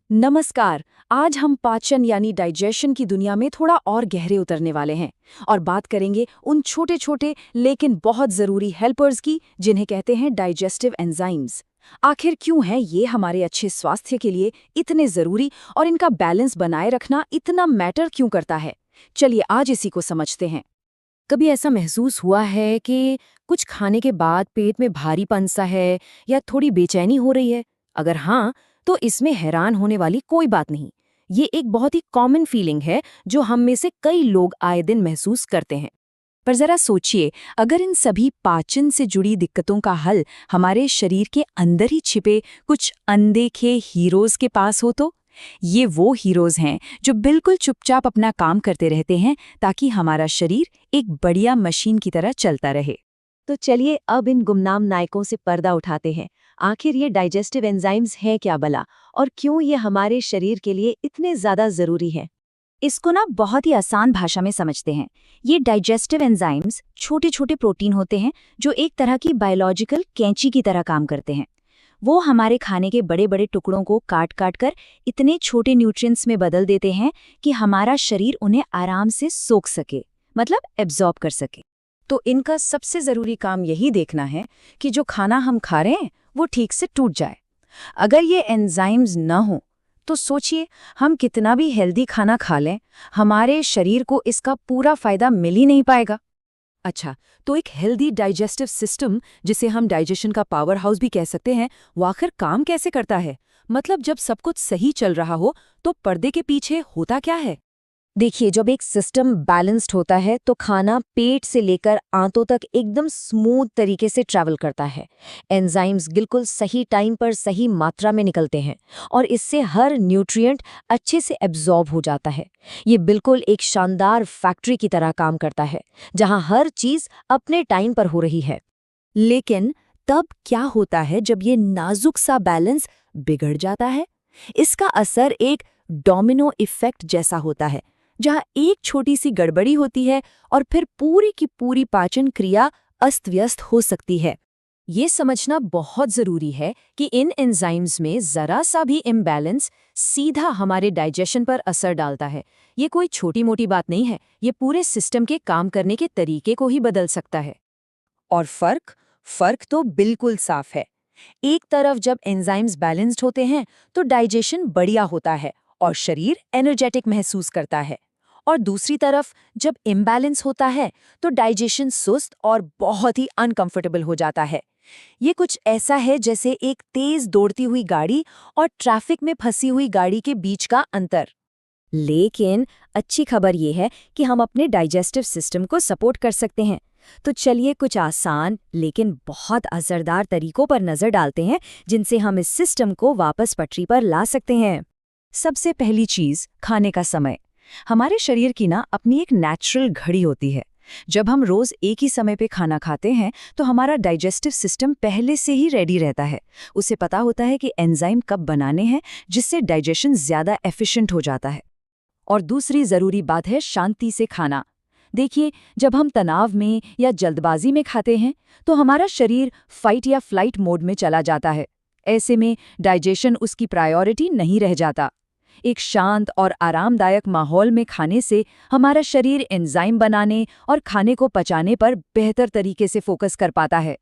नमस्कार। आज हम पाचन यानी डाइजेशन की दुनिया में थोड़ा और गहरे उतरने वाले हैं और बात करेंगे उन छोटे छोटे लेकिन बहुत ज़रूरी हेल्पर्स की जिन्हें कहते हैं डाइजेस्टिव एंजाइम्स। आखिर क्यों है ये हमारे अच्छे स्वास्थ्य के लिए इतने ज़रूरी और इनका बैलेंस बनाए रखना इतना मैटर क्यों करता है? चलिए आज इसी को समझते हैं। कभी ऐसा महसूस हुआ है कि कुछ खाने के बाद पेट में भारीपन सा है या थोड़ी बेचैनी हो रही है? अगर हाँ, तो इसमें हैरान होने वाली कोई बात नहीं। ये एक बहुत ही कॉमन फीलिंग है जो हम में से कई लोग आए दिन महसूस करते हैं। पर ज़रा सोचिए, अगर इन सभी पाचन से जुड़ी दिक्कतों का हल हमारे शरीर के अंदर ही छिपे कुछ अनदेखे हीरोज़ के पास हो तो? ये वो हीरोज़ हैं जो बिल्कुल चुपचाप अपना काम करते रहते हैं ताकि हमारा शरीर एक बढ़िया मशीन की तरह चलता रहे। तो चलिए अब इन गुमनाम नायकों से पर्दा उठाते हैं। आखिर ये डाइजेस्टिव एंजाइम्स हैं क्या भला, और क्यों ये हमारे शरीर के लिए इतने ज़्यादा ज़रूरी हैं? इसको ना बहुत ही आसान भाषा में समझते हैं। ये डाइजेस्टिव एंजाइम्स छोटे छोटे प्रोटीन होते हैं जो एक तरह की बायोलॉजिकल कैंची की तरह काम करते हैं। वो हमारे खाने के बड़े बड़े टुकड़ों को काट काट कर इतने छोटे न्यूट्रिएंट्स में बदल देते हैं कि हमारा शरीर उन्हें आराम से सोख सके, मतलब एब्जॉर्ब कर सके। तो इनका सबसे ज़रूरी काम यही देखना है कि जो खाना हम खा रहे हैं वो ठीक से टूट जाए। अगर ये एंजाइम्स न हो तो सोचिए, हम कितना भी हेल्दी खाना खा लें, हमारे शरीर को इसका पूरा फायदा मिल ही नहीं पाएगा। अच्छा, तो एक हेल्दी डाइजेस्टिव सिस्टम, जिसे हम डाइजेशन का पावर हाउस भी कह सकते हैं, वो आखिर काम कैसे करता है? मतलब जब सब कुछ सही चल रहा हो, तो पर्दे के पीछे होता क्या है? देखिए, जब एक सिस्टम बैलेंस्ड होता है तो खाना पेट से लेकर आंतों तक एकदम स्मूथ तरीके से ट्रैवल करता है। एंजाइम्स बिल्कुल सही टाइम पर सही मात्रा में निकलते हैं और इससे हर न्यूट्रिएंट अच्छे से एब्जॉर्ब हो जाता है। ये बिल्कुल एक शानदार फैक्ट्री की तरह काम करता है, जहां हर चीज अपने टाइम पर हो रही है। लेकिन तब क्या होता है जब ये नाजुक सा बैलेंस बिगड़ जाता है? इसका असर एक डोमिनो इफेक्ट जैसा होता है, जहां एक छोटी सी गड़बड़ी होती है और फिर पूरी की पूरी पाचन क्रिया अस्त व्यस्त हो सकती है। ये समझना बहुत जरूरी है कि इन एंजाइम्स में जरा सा भी इम्बैलेंस सीधा हमारे डाइजेशन पर असर डालता है। ये कोई छोटी मोटी बात नहीं है, ये पूरे सिस्टम के काम करने के तरीके को ही बदल सकता है। और फर्क तो बिल्कुल साफ है। एक तरफ जब एंजाइम्स बैलेंस्ड होते हैं तो डाइजेशन बढ़िया होता है और शरीर एनर्जेटिक महसूस करता है, और दूसरी तरफ जब इम्बैलेंस होता है तो डाइजेशन सुस्त और बहुत ही अनकंफर्टेबल हो जाता है। ये कुछ ऐसा है जैसे एक तेज दौड़ती हुई गाड़ी और ट्रैफिक में फंसी हुई गाड़ी के बीच का अंतर। लेकिन अच्छी खबर ये है कि हम अपने डाइजेस्टिव सिस्टम को सपोर्ट कर सकते हैं। तो चलिए कुछ आसान लेकिन बहुत असरदार तरीकों पर नजर डालते हैं जिनसे हम इस सिस्टम को वापस पटरी पर ला सकते हैं। सबसे पहली चीज, खाने का समय। हमारे शरीर की ना अपनी एक नेचुरल घड़ी होती है। जब हम रोज एक ही समय पे खाना खाते हैं तो हमारा डाइजेस्टिव सिस्टम पहले से ही रेडी रहता है। उसे पता होता है कि एंजाइम कब बनाने हैं, जिससे डाइजेशन ज्यादा एफिशिएंट हो जाता है। और दूसरी जरूरी बात है शांति से खाना। देखिए, जब हम तनाव में या जल्दबाजी में खाते हैं तो हमारा शरीर फाइट या फ्लाइट मोड में चला जाता है। ऐसे में डाइजेशन उसकी प्रायोरिटी नहीं रह जाता। एक शांत और आरामदायक माहौल में खाने से हमारा शरीर एंजाइम बनाने और खाने को पचाने पर बेहतर तरीके से फोकस कर पाता है।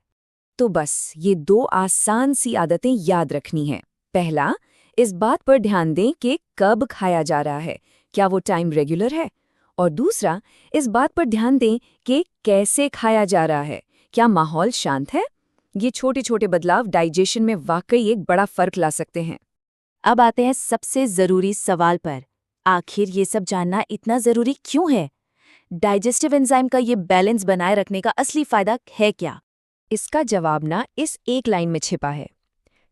तो बस ये दो आसान सी आदतें याद रखनी हैं। पहला, इस बात पर ध्यान दें कि कब खाया जा रहा है, क्या वो टाइम रेगुलर है? और दूसरा, इस बात पर ध्यान दें कि कैसे खाया जा रहा है, क्या माहौल शांत है? ये छोटे छोटे बदलाव डाइजेशन में वाकई एक बड़ा फर्क ला सकते हैं। अब आते हैं सबसे जरूरी सवाल पर। आखिर ये सब जानना इतना जरूरी क्यों है? डाइजेस्टिव एंजाइम का ये बैलेंस बनाए रखने का असली फायदा है क्या? इसका जवाब ना इस एक लाइन में छिपा है।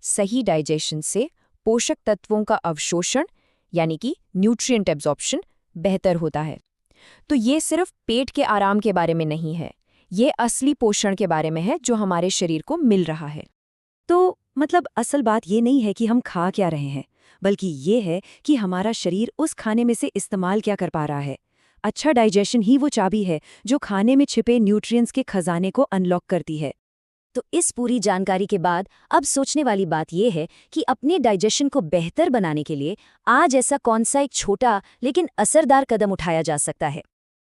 सही डाइजेशन से पोषक तत्वों का अवशोषण यानी कि न्यूट्रिएंट एब्जॉर्प्शन बेहतर होता है। तो ये सिर्फ पेट के आराम के बारे में नहीं है, ये असली पोषण के बारे में है जो हमारे शरीर को मिल रहा है। तो मतलब असल बात ये नहीं है कि हम खा क्या रहे हैं, बल्कि ये है कि हमारा शरीर उस खाने में से इस्तेमाल क्या कर पा रहा है। अच्छा डाइजेशन ही वो चाबी है जो खाने में छिपे न्यूट्रिएंट्स के खजाने को अनलॉक करती है। तो इस पूरी जानकारी के बाद अब सोचने वाली बात यह है कि अपने डाइजेशन को बेहतर बनाने के लिए आज ऐसा कौन सा एक छोटा लेकिन असरदार कदम उठाया जा सकता है।